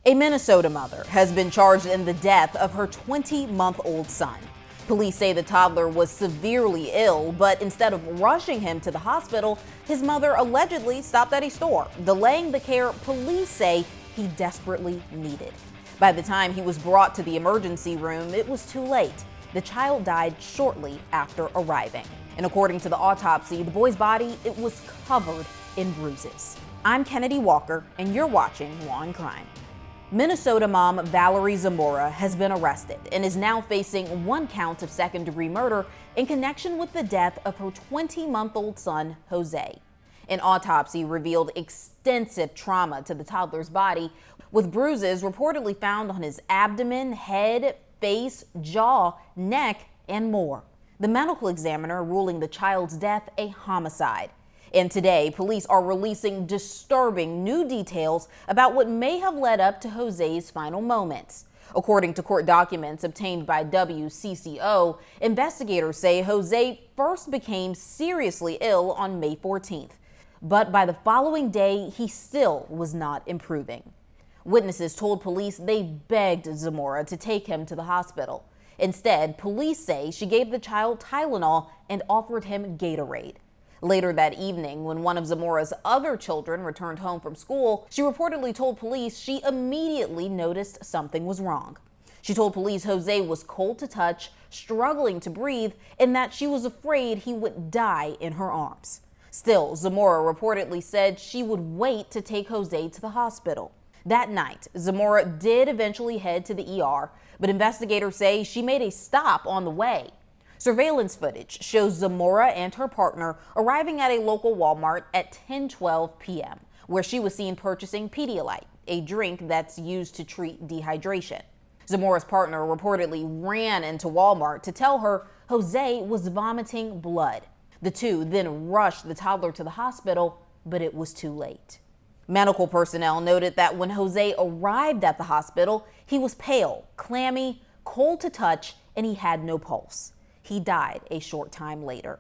A Minnesota mother has been charged in the death of her 20-month-old son. Police say the toddler was severely ill, but instead of rushing him to the hospital, his mother allegedly stopped at a store, delaying the care police say he desperately needed. By the time he was brought to the emergency room, it was too late. The child died shortly after arriving. And according to the autopsy, the boy's body, it was covered in bruises. I'm Kennedi Walker, and you're watching Law&Crime. Minnesota mom Valerie Zamora has been arrested and is now facing 1 count of second-degree murder in connection with the death of her 20-month-old son, Jose. An autopsy revealed extensive trauma to the toddler's body, with bruises reportedly found on his abdomen, head, face, jaw, neck, and more. The medical examiner ruling the child's death a homicide. And today, police are releasing disturbing new details about what may have led up to Jose's final moments. According to court documents obtained by WCCO, investigators say Jose first became seriously ill on May 14th. But by the following day, he still was not improving. Witnesses told police they begged Zamora to take him to the hospital. Instead, police say she gave the child Tylenol and offered him Gatorade. Later that evening, when one of Zamora's other children returned home from school, she reportedly told police she immediately noticed something was wrong. She told police Jose was cold to touch, struggling to breathe, and that she was afraid he would die in her arms. Still, Zamora reportedly said she would wait to take Jose to the hospital. That night, Zamora did eventually head to the ER, but investigators say she made a stop on the way. Surveillance footage shows Zamora and her partner arriving at a local Walmart at 10:12 p.m., where she was seen purchasing Pedialyte, a drink that's used to treat dehydration. Zamora's partner reportedly ran into Walmart to tell her Jose was vomiting blood. The two then rushed the toddler to the hospital, but it was too late. Medical personnel noted that when Jose arrived at the hospital, he was pale, clammy, cold to touch, and he had no pulse. He died a short time later.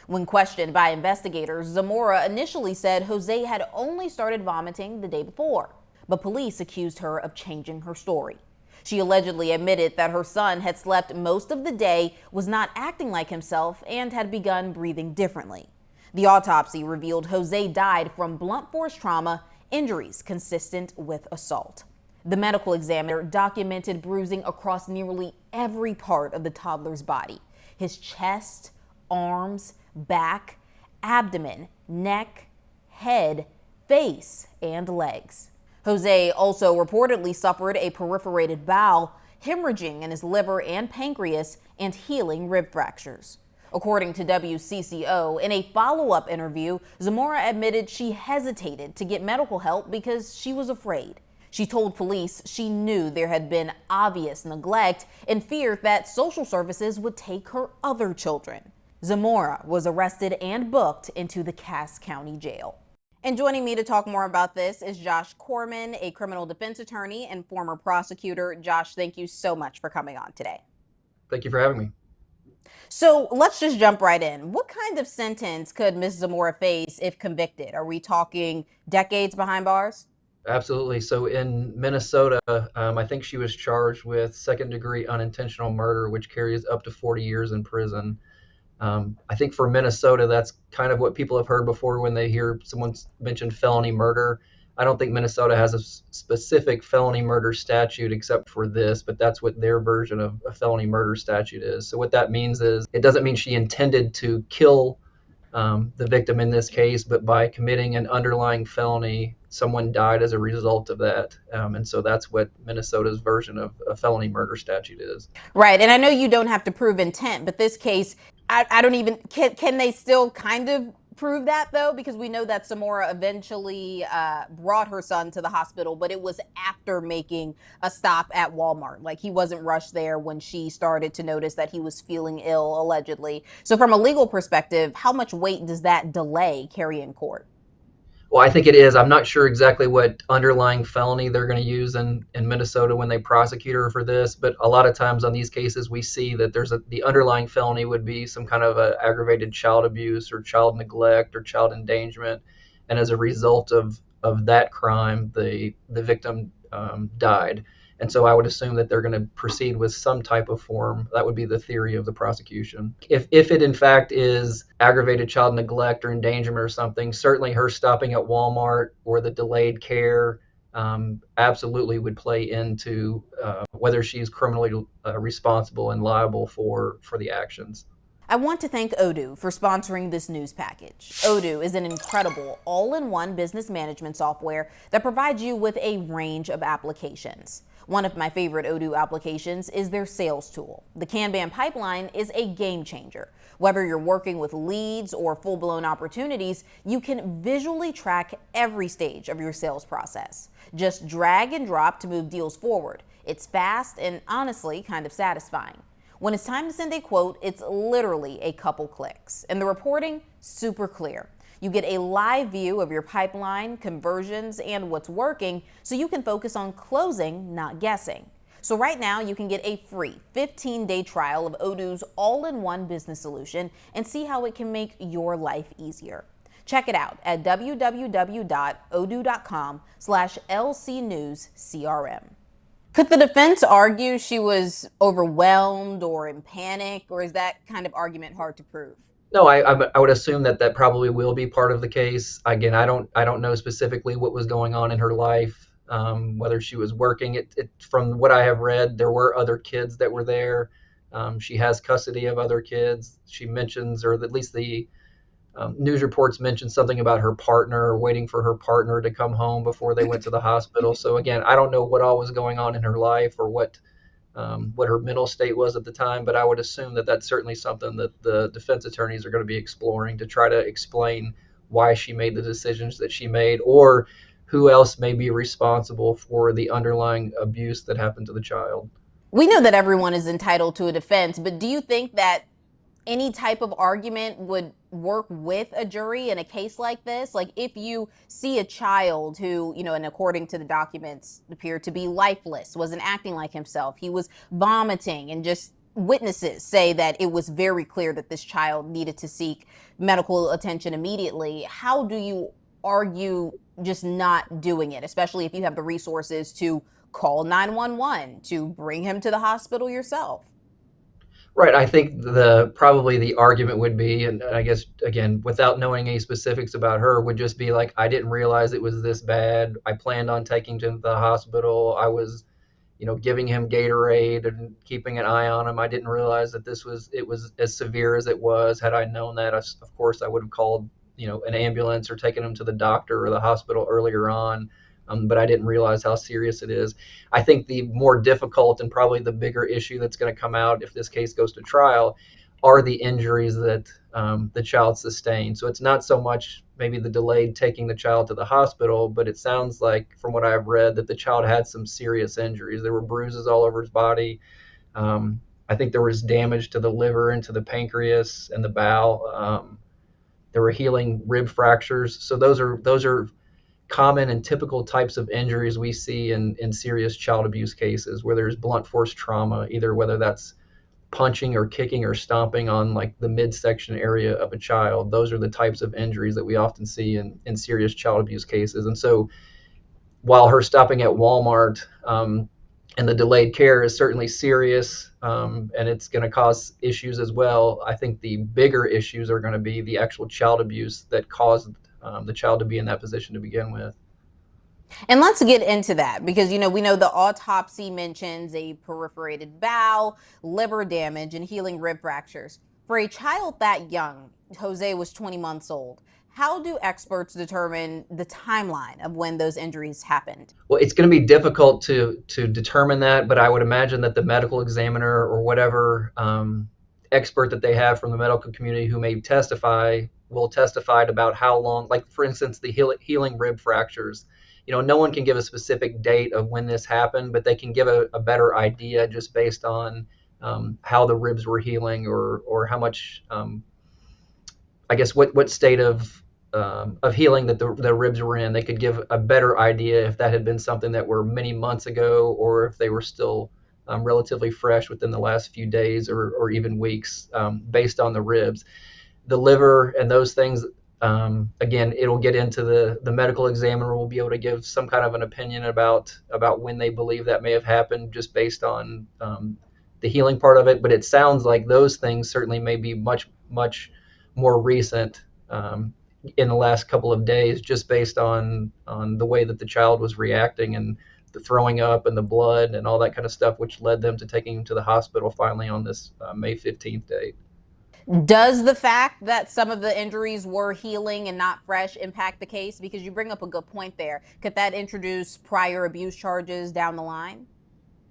When questioned by investigators, Zamora initially said Jose had only started vomiting the day before, but police accused her of changing her story. She allegedly admitted that her son had slept most of the day, was not acting like himself, and had begun breathing differently. The autopsy revealed Jose died from blunt force trauma, injuries consistent with assault. The medical examiner documented bruising across nearly every part of the toddler's body: his chest, arms, back, abdomen, neck, head, face, and legs. Jose also reportedly suffered a perforated bowel, hemorrhaging in his liver and pancreas, and healing rib fractures. According to WCCO, in a follow-up interview, Zamora admitted she hesitated to get medical help because she was afraid. She told police she knew there had been obvious neglect and feared that social services would take her other children. Zamora was arrested and booked into the Cass County Jail. And joining me to talk more about this is Josh Corman, a criminal defense attorney and former prosecutor. Josh, thank you so much for coming on today. Thank you for having me. So let's just jump right in. What kind of sentence could Ms. Zamora face if convicted? Are we talking decades behind bars? Absolutely. So in Minnesota, I think she was charged with second-degree unintentional murder, which carries up to 40 years in prison. I think for Minnesota, that's kind of what people have heard before when they hear someone mention felony murder. I don't think Minnesota has a specific felony murder statute except for this, but that's what their version of a felony murder statute is. So what that means is it doesn't mean she intended to kill the victim in this case, but by committing an underlying felony, someone died as a result of that. And so that's what Minnesota's version of a felony murder statute is. Right. And I know you don't have to prove intent, but this case, I don't even, can they still kind of prove that though? Because we know that Zamora eventually brought her son to the hospital, but it was after making a stop at Walmart. Like, he wasn't rushed there when she started to notice that he was feeling ill, allegedly. So from a legal perspective, how much weight does that delay carry in court? Well, I think it is. I'm not sure exactly what underlying felony they're going to use in Minnesota when they prosecute her for this, but a lot of times on these cases we see that the underlying felony would be some kind of a aggravated child abuse or child neglect or child endangerment, and as a result of that crime, the victim died. And so I would assume that they're going to proceed with some type of form. That would be the theory of the prosecution. If it in fact is aggravated child neglect or endangerment or something, certainly her stopping at Walmart or the delayed care absolutely would play into whether she's criminally responsible and liable for the actions. I want to thank Odoo for sponsoring this news package. Odoo is an incredible all-in-one business management software that provides you with a range of applications. One of my favorite Odoo applications is their sales tool. The Kanban pipeline is a game changer. Whether you're working with leads or full-blown opportunities, you can visually track every stage of your sales process. Just drag and drop to move deals forward. It's fast and honestly kind of satisfying. When it's time to send a quote, it's literally a couple clicks. And the reporting, super clear. You get a live view of your pipeline, conversions, and what's working, so you can focus on closing, not guessing. So right now, you can get a free 15-day trial of Odoo's all-in-one business solution and see how it can make your life easier. Check it out at www.odoo.com/LCNewsCRM. Could the defense argue she was overwhelmed or in panic, or is that kind of argument hard to prove? No, I would assume that probably will be part of the case. Again, I don't know specifically what was going on in her life, whether she was working. From what I have read, there were other kids that were there. She has custody of other kids. She mentions, or at least the news reports mentioned something about her partner, waiting for her partner to come home before they went to the hospital. So again, I don't know what all was going on in her life or what her mental state was at the time, but I would assume that that's certainly something that the defense attorneys are going to be exploring to try to explain why she made the decisions that she made, or who else may be responsible for the underlying abuse that happened to the child. We know that everyone is entitled to a defense, but do you think that any type of argument would work with a jury in a case like this? Like if you see a child who, and according to the documents, appeared to be lifeless, wasn't acting like himself, he was vomiting, and just witnesses say that it was very clear that this child needed to seek medical attention immediately. How do you argue just not doing it, especially if you have the resources to call 911, to bring him to the hospital yourself? Right. I think probably the argument would be, and I guess again, without knowing any specifics about her, would just be like, I didn't realize it was this bad. I planned on taking him to the hospital. I was, giving him Gatorade and keeping an eye on him. I didn't realize that it was as severe as it was. Had I known that, of course, I would have called, an ambulance or taken him to the doctor or the hospital earlier on. But I didn't realize how serious it is. I think the more difficult and probably the bigger issue that's going to come out if this case goes to trial are the injuries that the child sustained. So it's not so much maybe the delayed taking the child to the hospital, but it sounds like, from what I've read, that the child had some serious injuries. There were bruises all over his body. I think there was damage to the liver and to the pancreas and the bowel. There were healing rib fractures. So those are common and typical types of injuries we see in serious child abuse cases, where there's blunt force trauma, either whether that's punching or kicking or stomping on like the midsection area of a child. Those are the types of injuries that we often see in serious child abuse cases. And so while her stopping at Walmart and the delayed care is certainly serious, and it's going to cause issues as well, I think the bigger issues are going to be the actual child abuse that caused the child to be in that position to begin with. And let's get into that because, we know the autopsy mentions a perforated bowel, liver damage, and healing rib fractures. For a child that young, Jose was 20 months old. How do experts determine the timeline of when those injuries happened? Well, it's going to be difficult to determine that, but I would imagine that the medical examiner or whatever expert that they have from the medical community who may testify will testify about how long, like for instance, the healing rib fractures. No one can give a specific date of when this happened, but they can give a better idea just based on how the ribs were healing or how much, I guess, what state of healing that the ribs were in. They could give a better idea if that had been something that were many months ago or if they were still relatively fresh within the last few days or even weeks based on the ribs. The liver and those things, Again, it'll get into the medical examiner will be able to give some kind of an opinion about when they believe that may have happened, just based on the healing part of it. But it sounds like those things certainly may be much more recent, in the last couple of days, just based on the way that the child was reacting, and the throwing up and the blood and all that kind of stuff, which led them to taking him to the hospital finally on this May 15th date. Does the fact that some of the injuries were healing and not fresh impact the case? Because you bring up a good point there. Could that introduce prior abuse charges down the line?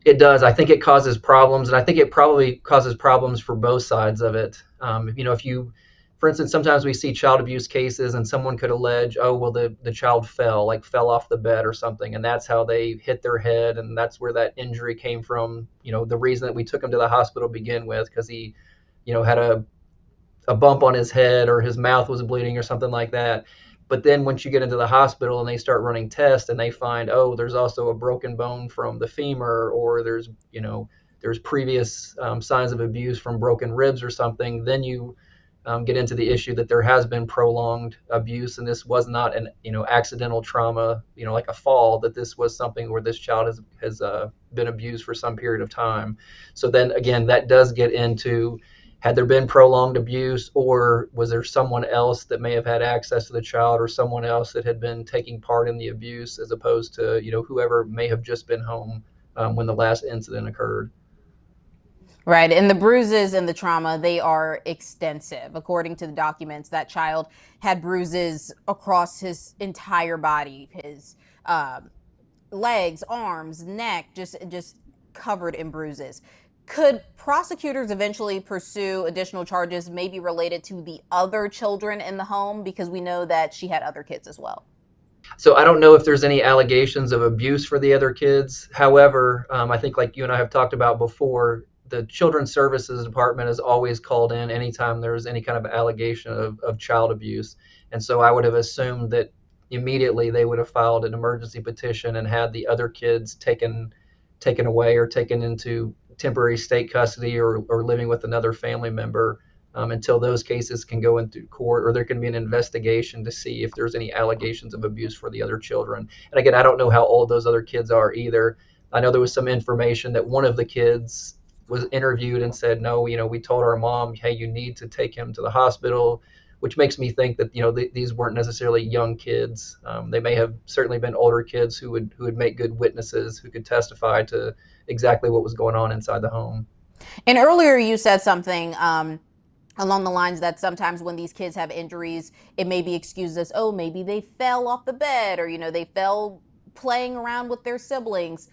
It does. I think it causes problems, and I think it probably causes problems for both sides of it. If you, for instance, sometimes we see child abuse cases, and someone could allege, oh, well, the child fell off the bed or something, and that's how they hit their head, and that's where that injury came from. The reason that we took him to the hospital to begin with, because he, had a bump on his head, or his mouth was bleeding or something like that. But then once you get into the hospital and they start running tests, and they find, oh, there's also a broken bone from the femur, or there's previous signs of abuse from broken ribs or something, then you get into the issue that there has been prolonged abuse, and this was not an accidental trauma, like a fall, that this was something where this child has been abused for some period of time. So then again, that does get into, had there been prolonged abuse, or was there someone else that may have had access to the child, or someone else that had been taking part in the abuse, as opposed to whoever may have just been home when the last incident occurred. Right. And the bruises and the trauma, they are extensive. According to the documents, that child had bruises across his entire body, his legs, arms, neck, just covered in bruises. Could prosecutors eventually pursue additional charges, maybe related to the other children in the home? Because we know that she had other kids as well. So I don't know if there's any allegations of abuse for the other kids. However, I think, like you and I have talked about before, the Children's Services Department is always called in anytime there's any kind of allegation of child abuse. And so I would have assumed that immediately they would have filed an emergency petition and had the other kids taken away, or taken into temporary state custody, or living with another family member, until those cases can go into court, or there can be an investigation to see if there's any allegations of abuse for the other children. And again, I don't know how old those other kids are either. I know there was some information that one of the kids was interviewed and said, no, we told our mom, hey, you need to take him to the hospital, which makes me think that these weren't necessarily young kids. They may have certainly been older kids who would make good witnesses, who could testify to exactly what was going on inside the home. And earlier you said something along the lines that sometimes when these kids have injuries, it may be excused as, oh, maybe they fell off the bed, or they fell playing around with their siblings.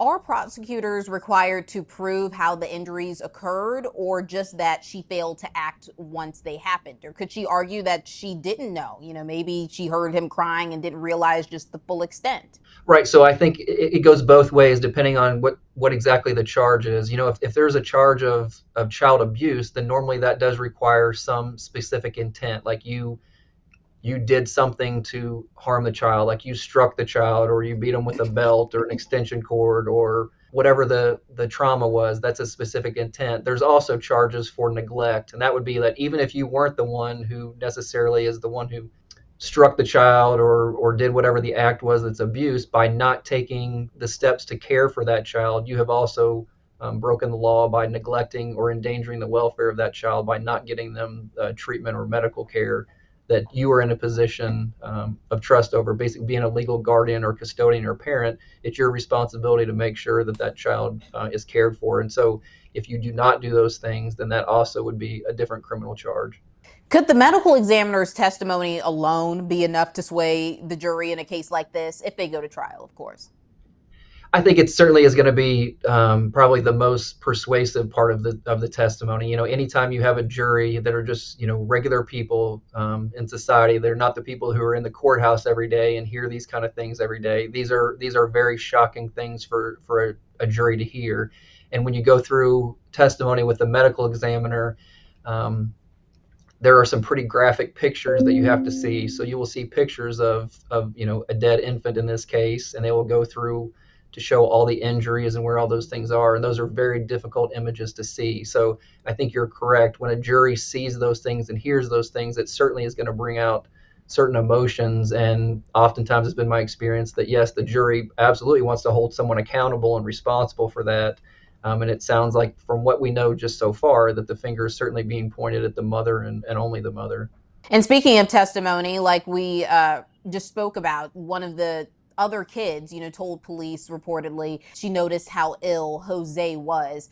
Are prosecutors required to prove how the injuries occurred, or just that she failed to act once they happened? Or could she argue that she didn't know? Maybe she heard him crying and didn't realize just the full extent. Right. So I think it goes both ways depending on what exactly the charge is. If there's a charge of child abuse, then normally that does require some specific intent, like you did something to harm the child, like you struck the child, or you beat them with a belt or an extension cord, or whatever the trauma was. That's a specific intent. There's also charges for neglect, and that would be that even if you weren't the one who necessarily is the one who struck the child, or did whatever the act was that's abuse, by not taking the steps to care for that child, you have also broken the law by neglecting or endangering the welfare of that child by not getting them treatment or medical care that you are in a position of trust over. Basically, being a legal guardian or custodian or parent, it's your responsibility to make sure that child is cared for. And so if you do not do those things, then that also would be a different criminal charge. Could the medical examiner's testimony alone be enough to sway the jury in a case like this, if they go to trial, of course? I think it certainly is going to be probably the most persuasive part of the testimony. Anytime you have a jury that are just regular people in society, they're not the people who are in the courthouse every day and hear these kind of things every day. These are very shocking things for a jury to hear. And when you go through testimony with the medical examiner, there are some pretty graphic pictures that you have to see. So you will see pictures of a dead infant in this case, and they will go through to show all the injuries and where all those things are. And those are very difficult images to see. So I think you're correct. When a jury sees those things and hears those things, it certainly is going to bring out certain emotions. And oftentimes it's been my experience that, yes, the jury absolutely wants to hold someone accountable and responsible for that. And it sounds like, from what we know just so far, that the finger is certainly being pointed at the mother, and only the mother. And speaking of testimony, like we just spoke about, one of the other kids, told police reportedly she noticed how ill Jose was.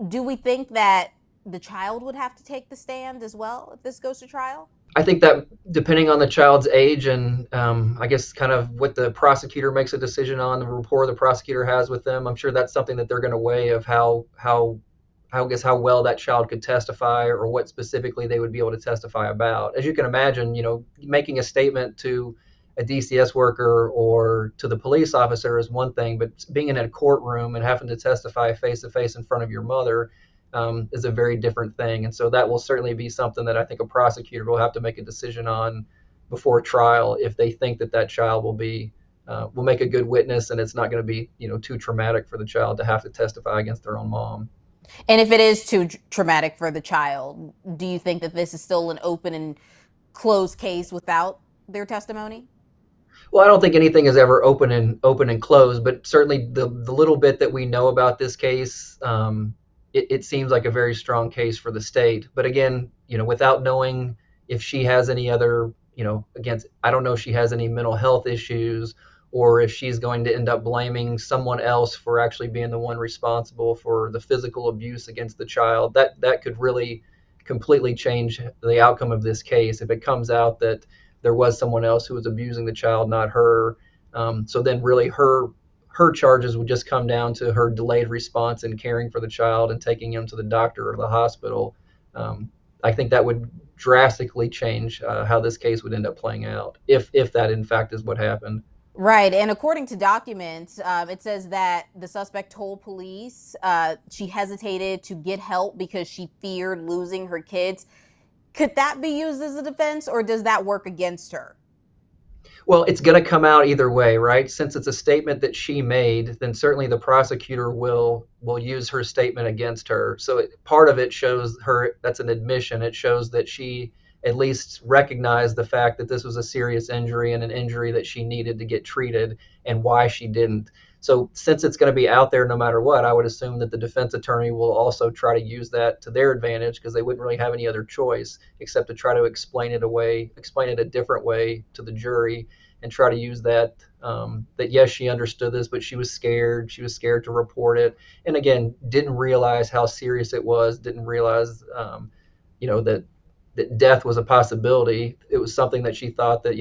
Do we think that the child would have to take the stand as well if this goes to trial? I think that, depending on the child's age, and I guess kind of what the prosecutor makes a decision on, the rapport the prosecutor has with them, I'm sure that's something that they're going to weigh, of how well that child could testify, or what specifically they would be able to testify about. As you can imagine, making a statement to a DCS worker or to the police officer is one thing, but being in a courtroom and having to testify face to face in front of your mother is a very different thing. And so that will certainly be something that I think a prosecutor will have to make a decision on before trial, if they think that that child will make a good witness, and it's not going to be too traumatic for the child to have to testify against their own mom. And if it is too traumatic for the child, do you think that this is still an open and closed case without their testimony? Well, I don't think anything is ever open and closed, but certainly the little bit that we know about this case, it seems like a very strong case for the state. But again, without knowing if she has any other, against, I don't know if she has any mental health issues, or if she's going to end up blaming someone else for actually being the one responsible for the physical abuse against the child. That could really completely change the outcome of this case if it comes out that there was someone else who was abusing the child, not her. So then really her charges would just come down to her delayed response in caring for the child and taking him to the doctor or the hospital. I think that would drastically change how this case would end up playing out, if that in fact is what happened. Right. And according to documents, it says that the suspect told police she hesitated to get help because she feared losing her kids. Could that be used as a defense, or does that work against her? Well, it's going to come out either way, right? Since it's a statement that she made, then certainly the prosecutor will use her statement against her. So part of it shows her, that's an admission. It shows that she at least recognized the fact that this was a serious injury, and an injury that she needed to get treated, and why she didn't. So since it's going to be out there no matter what, I would assume that the defense attorney will also try to use that to their advantage, because they wouldn't really have any other choice except to try to explain it a different way to the jury, and try to use that, that yes, she understood this, but she was scared. She was scared to report it. And again, didn't realize how serious it was, didn't realize, that death was a possibility. It was something that she thought that,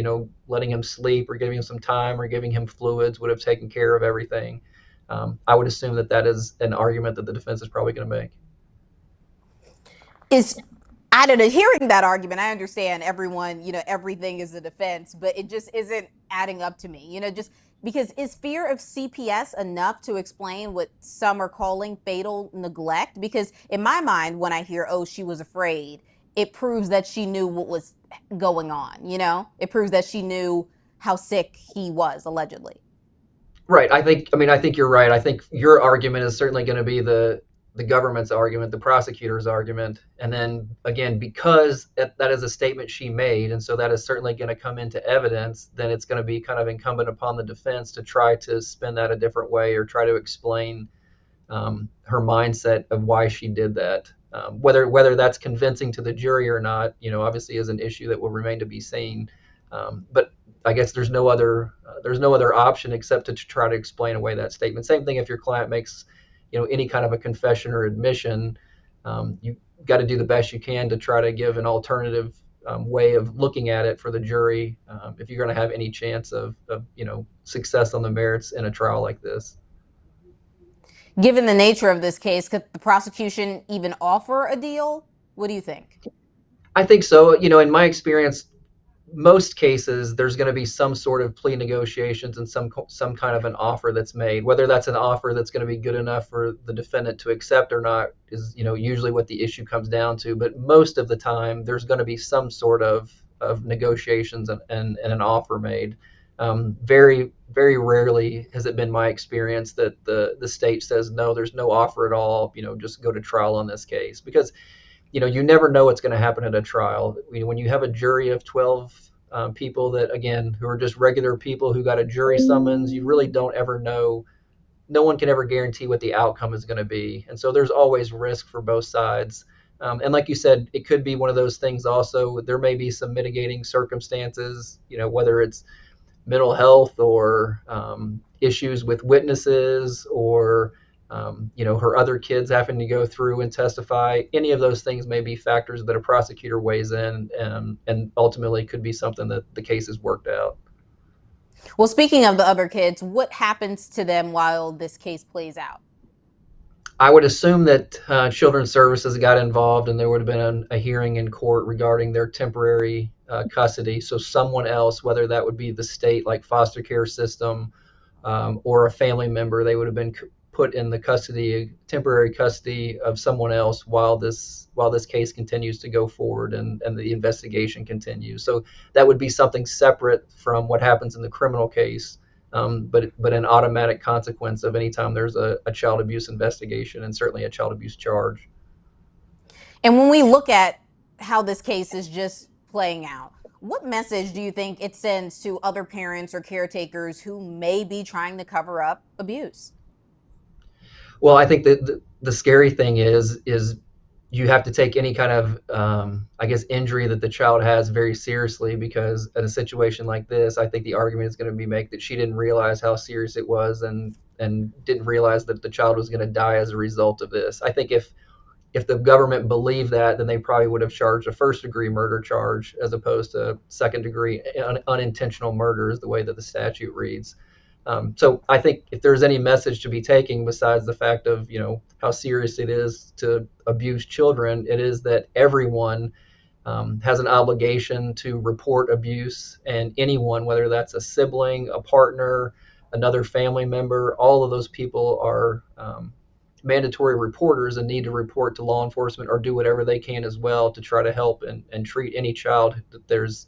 letting him sleep or giving him some time or giving him fluids would have taken care of everything. I would assume that is an argument that the defense is probably going to make. I don't know, hearing that argument, I understand everyone, everything is a defense, but it just isn't adding up to me, just because is fear of CPS enough to explain what some are calling fatal neglect? Because in my mind, when I hear, oh, she was afraid, it proves that she knew what was going on, It proves that she knew how sick he was, allegedly. Right. I think you're right. I think your argument is certainly going to be the government's argument, the prosecutor's argument. And then again, because that is a statement she made, and so that is certainly going to come into evidence, then it's going to be kind of incumbent upon the defense to try to spin that a different way, or try to explain her mindset of why she did that. Whether that's convincing to the jury or not, obviously is an issue that will remain to be seen. But I guess there's no other option except to try to explain away that statement. Same thing if your client makes, any kind of a confession or admission. You've got to do the best you can to try to give an alternative way of looking at it for the jury, if you're going to have any chance of success on the merits in a trial like this. Given the nature of this case, could the prosecution even offer a deal? What do you think? I think so. In my experience, most cases there's going to be some sort of plea negotiations and some kind of an offer that's made. Whether that's an offer that's going to be good enough for the defendant to accept or not is, usually what the issue comes down to. But most of the time, there's going to be some sort of negotiations and an offer made. Very, very rarely has it been my experience that the state says, no, there's no offer at all, just go to trial on this case. Because, you never know what's going to happen at a trial. When you have a jury of 12 people that, again, who are just regular people who got a jury summons. You really don't ever know. No one can ever guarantee what the outcome is going to be. And so there's always risk for both sides. And like you said, it could be one of those things also. There may be some mitigating circumstances, whether it's mental health or issues with witnesses or her other kids having to go through and testify. Any of those things may be factors that a prosecutor weighs in, and ultimately could be something that the case is worked out. Well, speaking of the other kids, what happens to them while this case plays out? I would assume that Children's Services got involved and there would have been a hearing in court regarding their temporary custody. So someone else, whether that would be the state like foster care system or a family member, they would have been put in the temporary custody of someone else while this case continues to go forward and the investigation continues. So that would be something separate from what happens in the criminal case. But an automatic consequence of any time there's a child abuse investigation and certainly a child abuse charge. And when we look at how this case is just playing out, what message do you think it sends to other parents or caretakers who may be trying to cover up abuse? Well, I think that the scary thing is you have to take any kind of, injury that the child has very seriously, because in a situation like this, I think the argument is going to be made that she didn't realize how serious it was and didn't realize that the child was going to die as a result of this. I think if the government believed that, then they probably would have charged a first-degree murder charge as opposed to second-degree unintentional murder is the way that the statute reads. So I think if there's any message to be taken besides the fact of, how serious it is to abuse children, it is that everyone has an obligation to report abuse, and anyone, whether that's a sibling, a partner, another family member, all of those people are mandatory reporters and need to report to law enforcement or do whatever they can as well to try to help and treat any child that there's,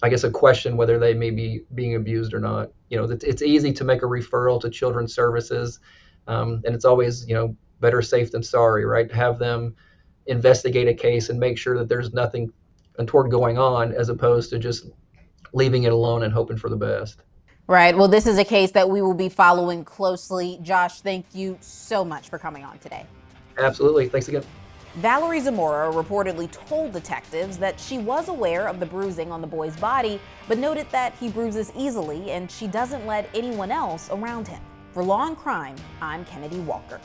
a question whether they may be being abused or not. It's easy to make a referral to Children's Services, and it's always, better safe than sorry, right? To have them investigate a case and make sure that there's nothing untoward going on, as opposed to just leaving it alone and hoping for the best. Right. Well, this is a case that we will be following closely. Josh, thank you so much for coming on today. Absolutely. Thanks again. Valerie Zamora reportedly told detectives that she was aware of the bruising on the boy's body, but noted that he bruises easily and she doesn't let anyone else around him. For Law and Crime, I'm Kennedi Walker.